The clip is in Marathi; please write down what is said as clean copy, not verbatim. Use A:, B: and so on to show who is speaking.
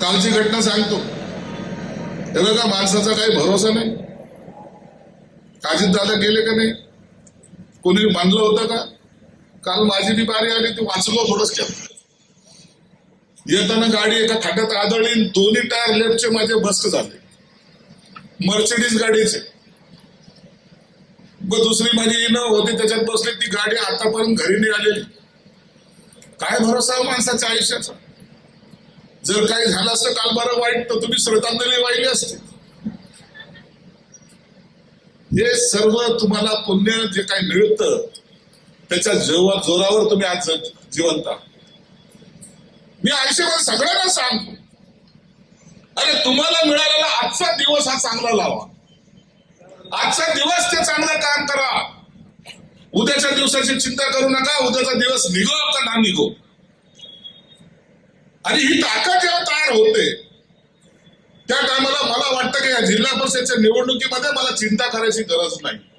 A: कालची घटना सांगतो. हे बघा, माणसाचा काही भरोसा नाही. अजितदादा गेले का नाही? कोणी मानलं होतं का? काल माझी बी बारी आली, ती वाचलो थोडस. येताना गाडी एका खड्ड्यात आदळली, दोन्ही टायर लेफ्टचे माझे बस्क झाले, मर्सिडीज गाडीचे. दुसरी माझी इनोव्हा होती, त्याच्यात बसली. ती गाडी आतापर्यंत घरी नाही आलेली. काय भरोसा माणसाच्या आयुष्याचा? जर काही झालं असतं काल बरं वाईट, तर तुम्ही श्रद्धांजली वाहिली असते. हे सर्व तुम्हाला पुण्य जे काही मिळतं त्याच्या जोरावर तुम्ही आज जिवंत आहात. मी आयुष्यात सगळ्यांना सांगतो, अरे तुम्हाला मिळालेला आजचा दिवस हा चांगला लावा. आजचा दिवस ते चांगलं काम करा. उद्याच्या दिवसाची चिंता करू नका. उद्याचा दिवस निघो का ना निघो. आणि ही ताकद जेव्हा तयार होते त्या टायमाला मला वाटतं की या जिल्हा परिषदेच्या निवडणुकीमध्ये मला चिंता करायची गरज नाही.